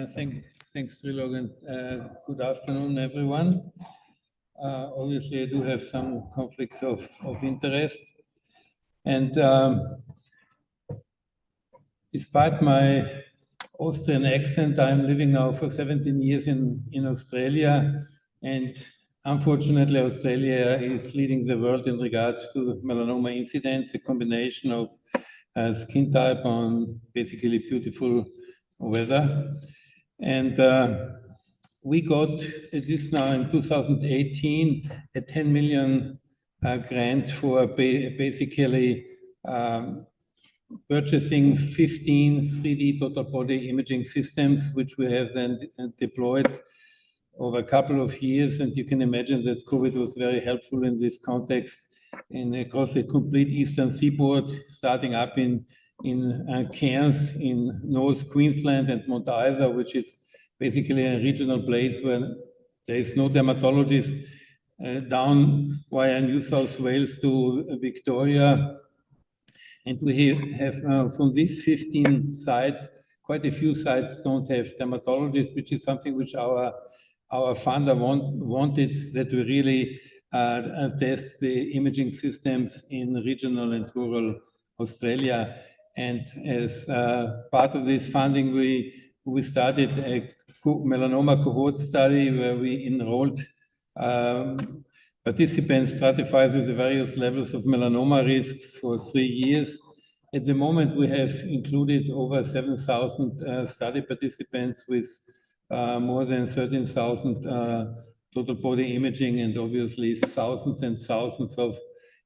Thanks, Trilog, and good afternoon, everyone. Obviously, I do have some conflicts of interest. And despite my Austrian accent, I'm living now for 17 years in Australia. And unfortunately, Australia is leading the world in regards to melanoma incidence, a combination of skin type on basically beautiful weather. And we got this now in 2018, a 10 million grant for basically purchasing 15 3D total body imaging systems, which we have then deployed over a couple of years. And you can imagine that COVID was very helpful in this context across the complete eastern seaboard, starting up in Cairns in North Queensland and Mount Isa, which is basically a regional place where there is no dermatologist, down via New South Wales to Victoria. And we have from these 15 sites, quite a few sites don't have dermatologists, which is something which our funder wanted, that we really test the imaging systems in regional and rural Australia. And as part of this funding, we started a melanoma cohort study where we enrolled participants stratified with the various levels of melanoma risks for 3 years. At the moment, we have included over 7,000 study participants with more than 13,000 total body imaging, and obviously thousands and thousands of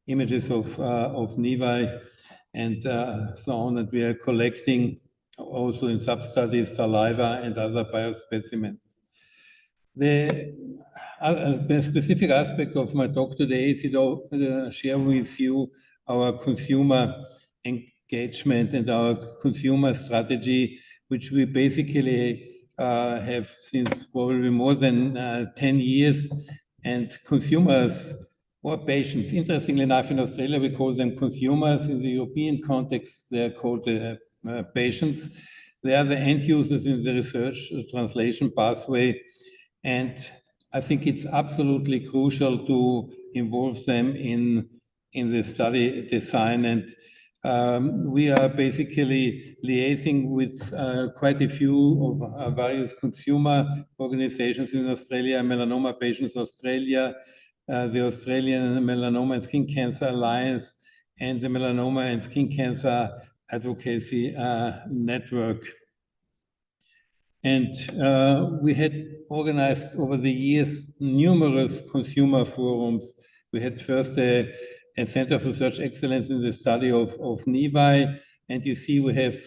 images of nevi and so on. And we are collecting also in sub-studies saliva and other biospecimens. The specific aspect of my talk today is to share with you our consumer engagement and our consumer strategy, which we basically have since probably more than 10 years. And consumers or patients, interestingly enough, in Australia, we call them consumers. In the European context, they're called patients. They are the end users in the research translation pathway. And I think it's absolutely crucial to involve them in the study design. And we are basically liaising with quite a few of various consumer organizations in Australia, Melanoma Patients Australia, the Australian Melanoma and Skin Cancer Alliance, and the Melanoma and Skin Cancer Advocacy Network. And we had organized over the years numerous consumer forums. We had first a Center of Research Excellence in the study of nevi, and you see we have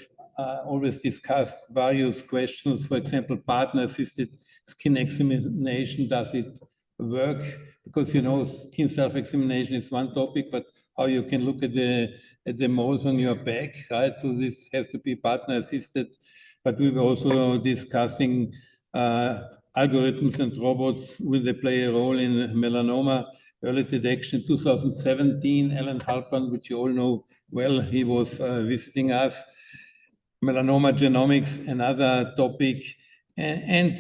always discussed various questions. For example, partner-assisted skin examination, does it work? Because, you know, skin self-examination is one topic, but how you can look at the moles on your back, right? So this has to be partner-assisted. But we were also discussing algorithms and robots. Will they play a role in melanoma early detection? 2017, Alan Halpern, which you all know well, he was visiting us. Melanoma genomics, another topic, and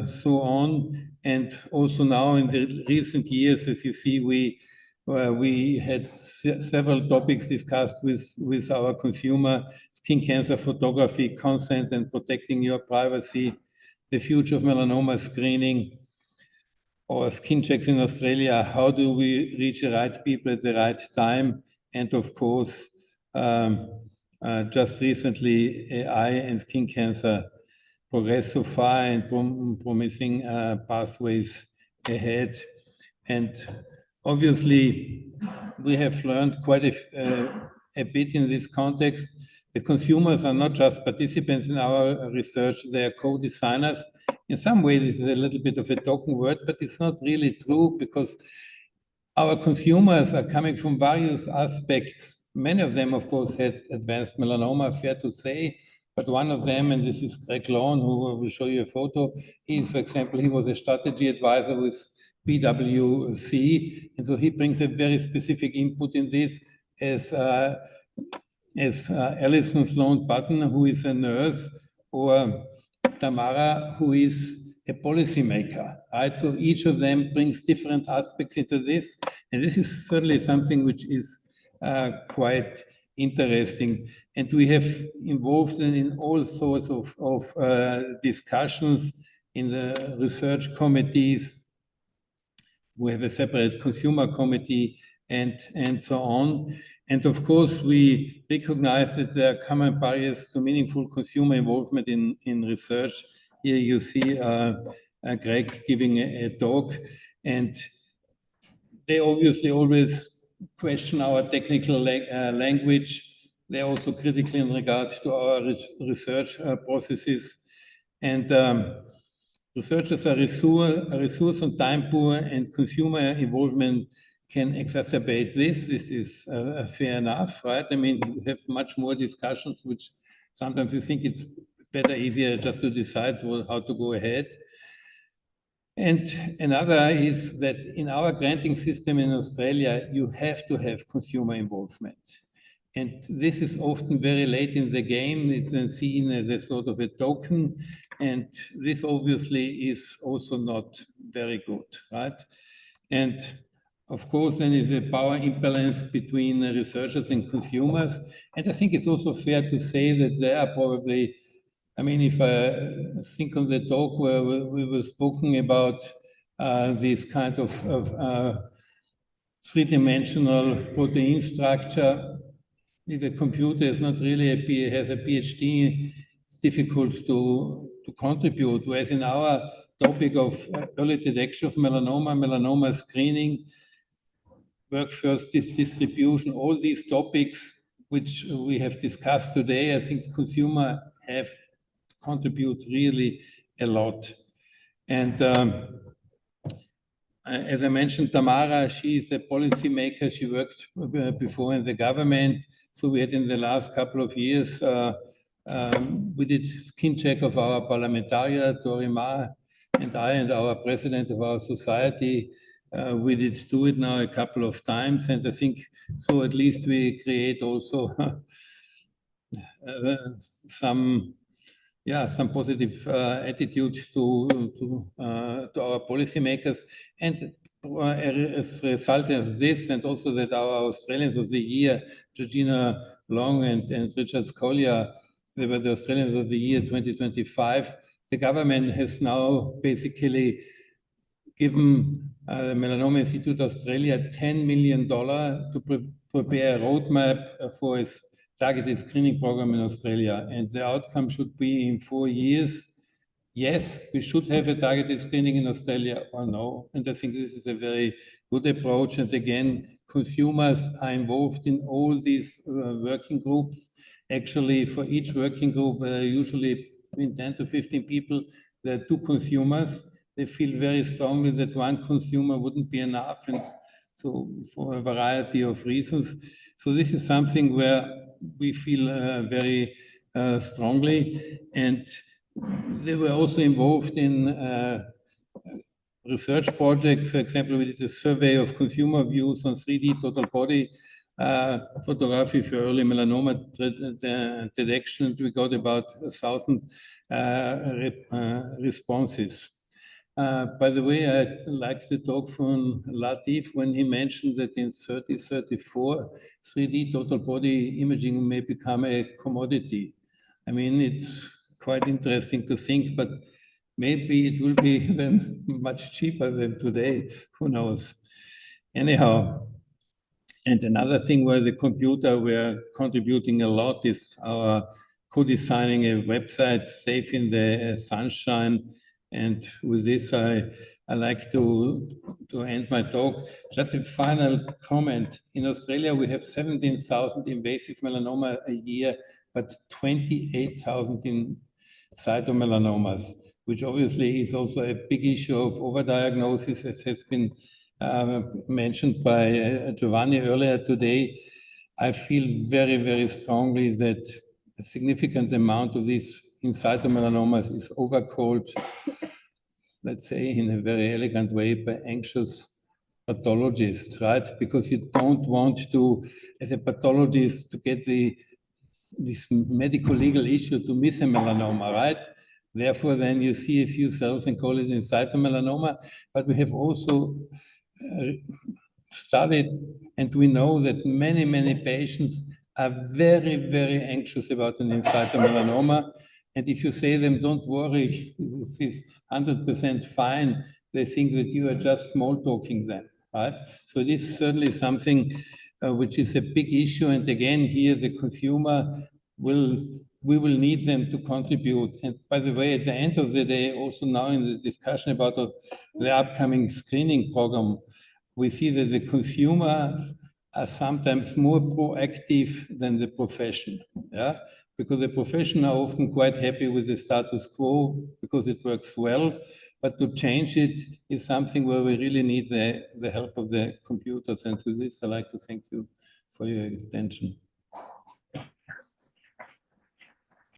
so on. And also now in the recent years, as you see, we had several topics discussed with our consumer: skin cancer photography, consent and protecting your privacy, the future of melanoma screening, or skin checks in Australia. How do we reach the right people at the right time? And of course, just recently, AI and skin cancer progress so far and promising pathways ahead. And obviously, we have learned quite a bit in this context. The consumers are not just participants in our research, they are co-designers. In some way, this is a little bit of a token word, but it's not really true, because our consumers are coming from various aspects. Many of them, of course, had advanced melanoma, fair to say, but one of them, and this is Greg Lawn, who will show you a photo, for example, he was a strategy advisor with PwC, and so he brings a very specific input in this, as Alison Sloan Button, who is a nurse, or Tamara, who is a policymaker, right? So each of them brings different aspects into this. And this is certainly something which is quite interesting. And we have involved in all sorts of discussions in the research committees. We have a separate consumer committee and so on. And of course, we recognize that there are common barriers to meaningful consumer involvement in research. Here you see Greg giving a talk, and they obviously always question our technical language. They're also critical in regard to our research processes. And researchers are resource and time poor, and consumer involvement can exacerbate this. This is fair enough, right? I mean, we have much more discussions, which sometimes you think it's better, easier just to decide how to go ahead. And another is that in our granting system in Australia, you have to have consumer involvement. And this is often very late in the game. It's then seen as a sort of a token. And this obviously is also not very good, right? And of course, then is a power imbalance between researchers and consumers. And I think it's also fair to say that there are probably, I mean, if I think on the talk where we were speaking about this kind of three-dimensional protein structure, if a computer is not really has a PhD, it's difficult to contribute. Whereas in our topic of early detection of melanoma, melanoma screening, workforce distribution, all these topics which we have discussed today, I think consumer have contribute really a lot. And as I mentioned, Tamara, she is a policymaker. She worked before in the government. So we had in the last couple of years, we did skin check of our parliamentarian, Dorima, and I, and our president of our society. We did do it now a couple of times. And I think so at least we create also some positive attitude to our policymakers. And as a result of this, and also that our Australians of the Year, Georgina Long and Richard Scolyer, they were the Australians of the Year 2025. The government has now basically given the Melanoma Institute Australia $10 million to prepare a roadmap for its targeted screening program in Australia. And the outcome should be in 4 years. Yes, we should have a targeted screening in Australia or no. And I think this is a very good approach. And again, consumers are involved in all these working groups. Actually, for each working group, usually between 10 to 15 people, there are 2 consumers. They feel very strongly that 1 consumer wouldn't be enough. And so for a variety of reasons. So this is something where we feel very strongly. And they were also involved in research projects. For example, we did a survey of consumer views on 3D total body photography for early melanoma detection. We got about 1,000 responses. By the way, I like the talk from Latif when he mentioned that in 2034, 3D total body imaging may become a commodity. I mean, it's quite interesting to think, but maybe it will be even much cheaper than today. Who knows? Anyhow, and another thing where the computer were contributing a lot is our co-designing a website, Safe in the Sunshine. And with this, I like to end my talk. Just a final comment. In Australia, we have 17,000 invasive melanoma a year, but 28,000 in cytomelanomas, which obviously is also a big issue of overdiagnosis, as has been mentioned by Giovanni earlier today. I feel very, very strongly that a significant amount of these in cytomelanomas is overcalled, let's say in a very elegant way, by anxious pathologists, right? Because you don't want to, as a pathologist, to get this medical legal issue to miss a melanoma, right? Therefore, then you see a few cells and call it in situ melanoma. But we have also studied, and we know that many, many patients are very, very anxious about an in situ melanoma. And if you say them, don't worry, this is 100% fine, they think that you are just small talking them, right? So this is certainly something which is a big issue. And again, here the consumer we will need them to contribute. And by the way, at the end of the day, also now in the discussion about the upcoming screening program, we see that the consumers are sometimes more proactive than the profession, yeah? Because the profession are often quite happy with the status quo because it works well, but to change it is something where we really need the help of the computers. And with this, I'd like to thank you for your attention.